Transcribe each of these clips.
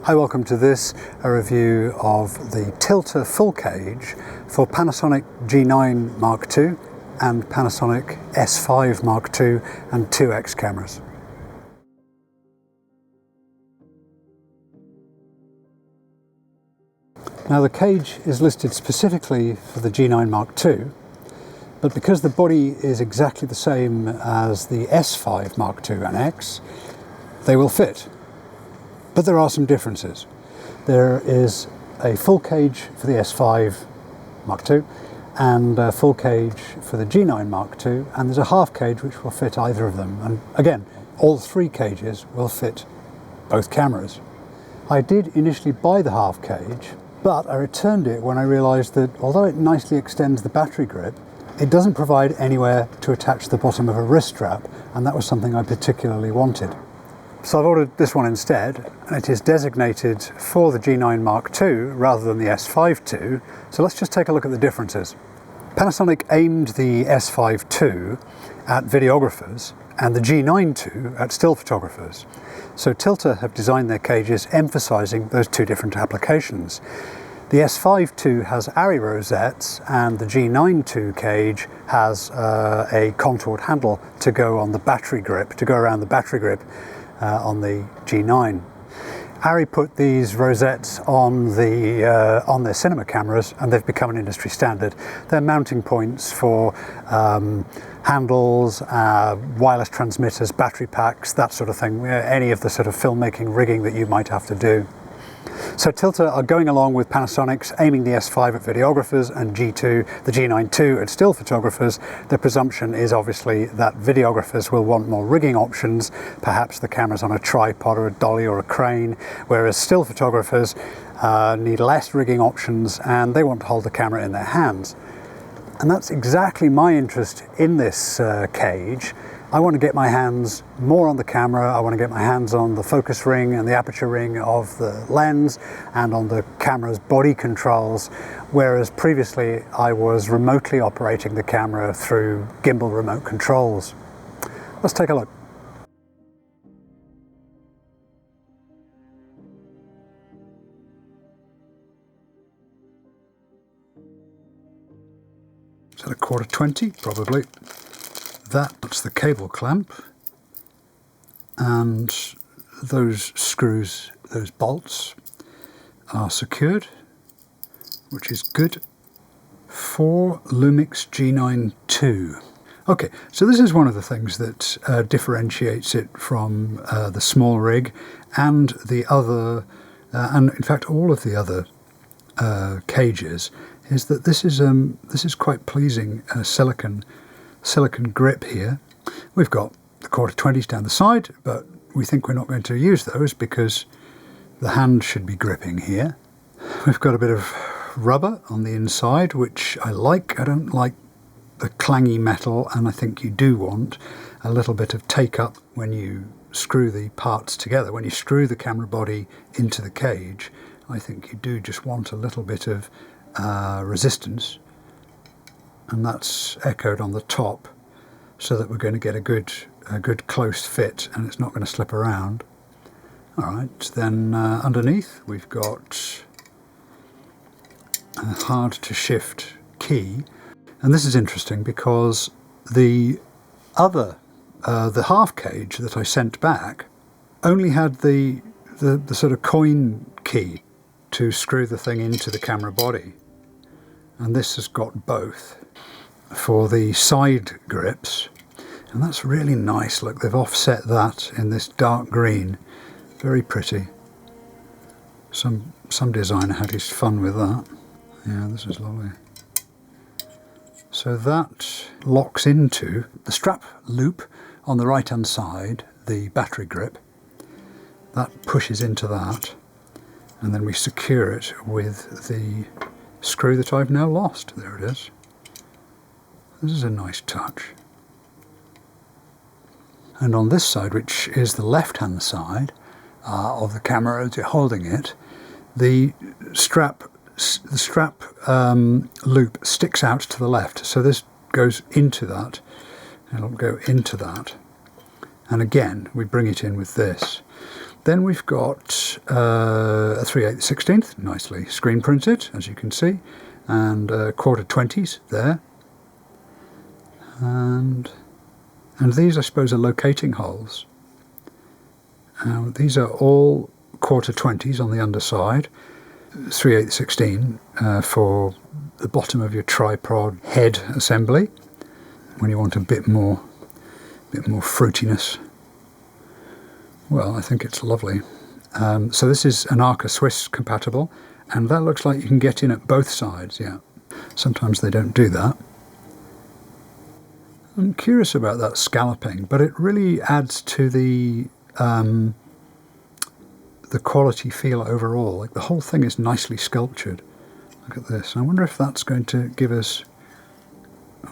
Hi, welcome to this, a review of the Tilta Full Cage for Panasonic G9 Mark II and Panasonic S5 Mark II and 2X cameras. Now the cage is listed specifically for the G9 Mark II, but because the body is exactly the same as the S5 Mark II and X, they will fit. But there are some differences. There is a full cage for the S5 Mark II and a full cage for the G9 Mark II, and there's a half cage which will fit either of them. And again, all three cages will fit both cameras. I did initially buy the half cage, but I returned it when I realized that although it nicely extends the battery grip, it doesn't provide anywhere to attach the bottom of a wrist strap, and that was something I particularly wanted. So I've ordered this one instead, and it is designated for the G9 Mark II rather than the S5II. So let's just take a look at the differences. Panasonic aimed the S5II at videographers and the G9II at still photographers. So Tilta have designed their cages emphasizing those two different applications. The S5II has ARRI rosettes, and the G9II cage has a contoured handle to go on the battery grip, to go around the battery grip on the G9. ARRI put these rosettes on their cinema cameras, and they've become an industry standard. They're mounting points for handles, wireless transmitters, battery packs, that sort of thing, any of the sort of filmmaking rigging that you might have to do. So Tilta are going along with Panasonic's aiming the S5 at videographers and G2, the G9II at still photographers. The presumption is obviously that videographers will want more rigging options, perhaps the camera's on a tripod or a dolly or a crane, whereas still photographers need less rigging options and they want to hold the camera in their hands. And that's exactly my interest in this cage. I want to get my hands more on the camera. I want to get my hands on the focus ring and the aperture ring of the lens and on the camera's body controls, whereas previously I was remotely operating the camera through gimbal remote controls. Let's take a look. Is that a 1/4-20? Probably. That's the cable clamp, and those screws, those bolts are secured, which is good for Lumix G9II. Okay, so this is one of the things that differentiates it from the small rig and the other, and in fact all of the other cages, is that this is quite pleasing silicon grip here. We've got the 1/4-20s down the side, but we think we're not going to use those because the hand should be gripping here. We've got a bit of rubber on the inside, which I like. I don't like the clangy metal, and I think you do want a little bit of take-up when you screw the parts together. When you screw the camera body into the cage, I think you do just want a little bit of resistance, and that's echoed on the top so that we're going to get a good close fit and it's not going to slip around. Alright, then underneath we've got a hard to shift key, and this is interesting because the half cage that I sent back only had the sort of coin key to screw the thing into the camera body, and this has got both for the side grips, and that's really nice. Look, they've offset that in this dark green, very pretty. Some designer had his fun with that. Yeah, this is lovely. So that locks into the strap loop on the right hand side, the battery grip. That pushes into that, and then we secure it with the screw that I've now lost. There it is. This is a nice touch. And on this side, which is the left-hand side of the camera as you're holding it, the strap loop sticks out to the left. So this goes into that, and it'll go into that. And again, we bring it in with this. Then we've got a 3/8/16, nicely screen printed, as you can see, and quarter 20s there. And these, I suppose, are locating holes. These are all quarter 20s on the underside, 3/8/16 for the bottom of your tripod head assembly, when you want a bit more fruitiness. Well, I think it's lovely. So this is an Arca Swiss compatible, and that looks like you can get in at both sides, yeah. Sometimes they don't do that. I'm curious about that scalloping, but it really adds to the quality feel overall. Like, the whole thing is nicely sculptured. Look at this. I wonder if that's going to give us...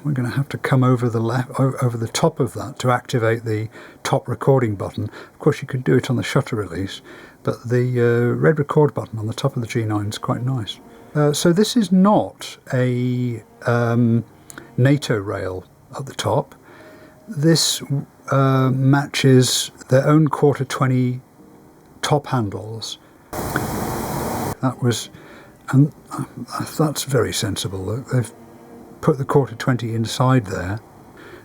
We're going to have to come over the top of that to activate the top recording button. Of course, you could do it on the shutter release, but the red record button on the top of the G9 is quite nice. So this is not a NATO rail at the top. This matches their own quarter 20 top handles. That's very sensible. They've put the quarter 20 inside there.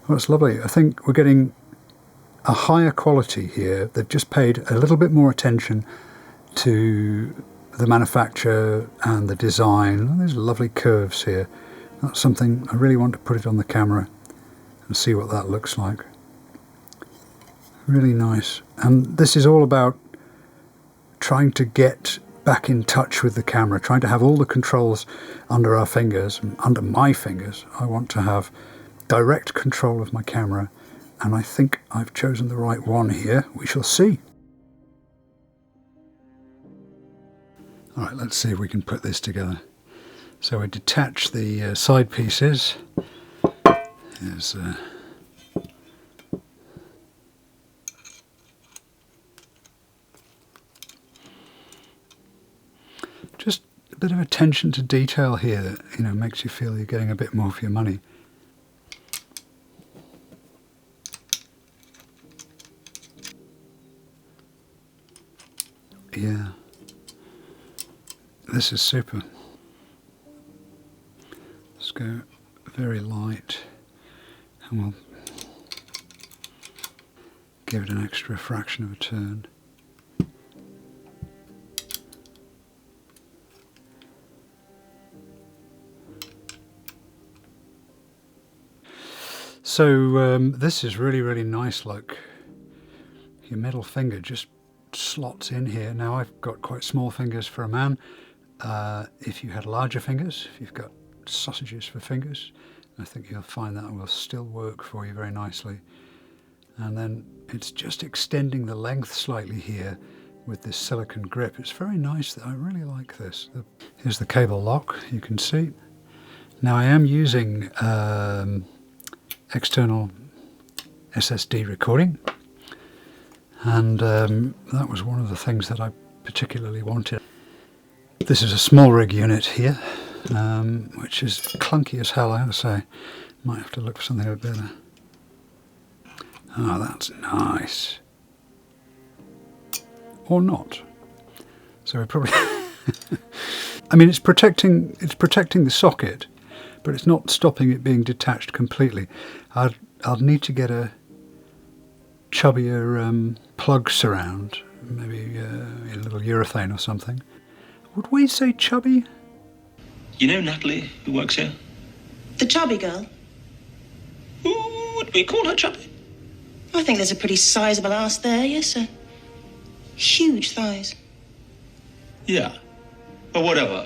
Well, it's lovely. I think we're getting a higher quality here. They've just paid a little bit more attention to the manufacture and the design. There's lovely curves here. That's something I really want to put it on the camera and see what that looks like. Really nice. And this is all about trying to get back in touch with the camera, trying to have all the controls under our fingers, under my fingers. I want to have direct control of my camera, and I think I've chosen the right one here. We shall see. All right, let's see if we can put this together. So we detach the side pieces. Here's just a bit of attention to detail here that, you know, makes you feel you're getting a bit more for your money. Yeah, this is super. Let's go very light, and we'll give it an extra fraction of a turn. So this is really, really nice. Look, your middle finger just slots in here. Now, I've got quite small fingers for a man. If you had larger fingers, if you've got sausages for fingers, I think you'll find that will still work for you very nicely. And then it's just extending the length slightly here with this silicone grip. It's very nice. I really like this. Here's the cable lock, you can see. Now, I am using external SSD recording, and that was one of the things that I particularly wanted. This is a small rig unit here, which is clunky as hell, I have to say. Might have to look for something a bit better. Oh, that's nice. Or not. So we probably I mean, it's protecting the socket, but it's not stopping it being detached completely. I'll need to get a chubbier plug surround, maybe a little urethane or something. Would we say chubby? You know Natalie, who works here? The chubby girl? Would we call her chubby? I think there's a pretty sizable ass there, yes, sir. Huge thighs. Yeah. But whatever.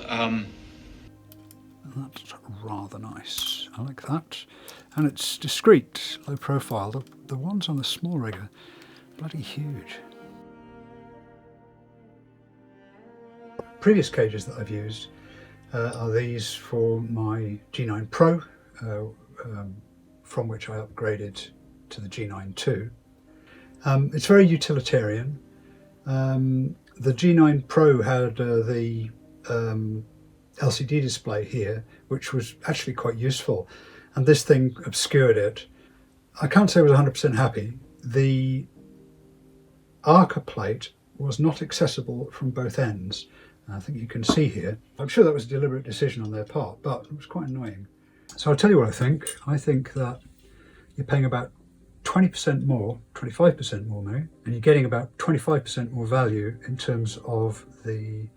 That's rather nice. I like that. And it's discreet, low profile. The ones on the small rig are bloody huge. Previous cages that I've used are these for my G9 Pro, from which I upgraded to the G9II. It's very utilitarian. The G9 Pro had the LCD display here, which was actually quite useful, and this thing obscured it. I can't say I was 100% happy. The Arca plate was not accessible from both ends. I think you can see here. I'm sure that was a deliberate decision on their part, but it was quite annoying. So I'll tell you what I think. I think that you're paying about 20% more, 25% more maybe, and you're getting about 25% more value in terms of the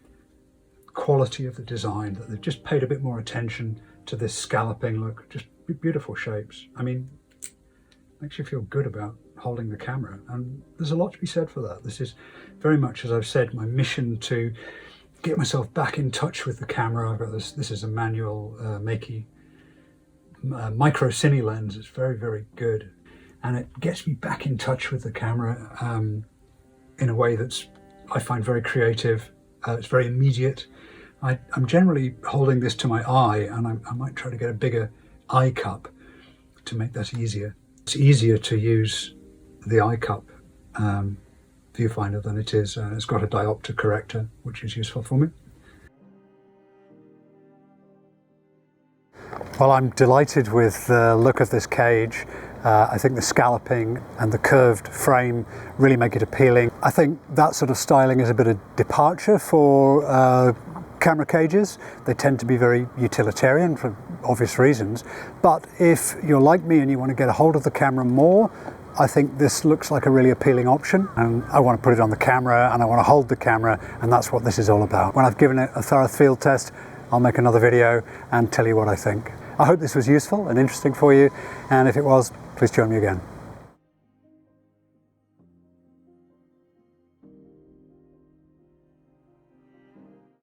quality of the design, that they've just paid a bit more attention to this scalloping look, just beautiful shapes. I mean, makes you feel good about holding the camera, and there's a lot to be said for that. This is very much, as I've said, my mission to get myself back in touch with the camera. I've got this is a manual Makey micro cine lens. It's very, very good, and it gets me back in touch with the camera in a way that's, I find, very creative. It's very immediate. I'm generally holding this to my eye, and I might try to get a bigger eye cup to make that easier. It's easier to use the eye cup viewfinder than it is. It's got a diopter corrector, which is useful for me. Well, I'm delighted with the look of this cage. I think the scalloping and the curved frame really make it appealing. I think that sort of styling is a bit of departure for camera cages. They tend to be very utilitarian for obvious reasons. But if you're like me and you want to get a hold of the camera more, I think this looks like a really appealing option, and I want to put it on the camera and I want to hold the camera, and that's what this is all about. When I've given it a thorough field test, I'll make another video and tell you what I think. I hope this was useful and interesting for you, and if it was, please join me again.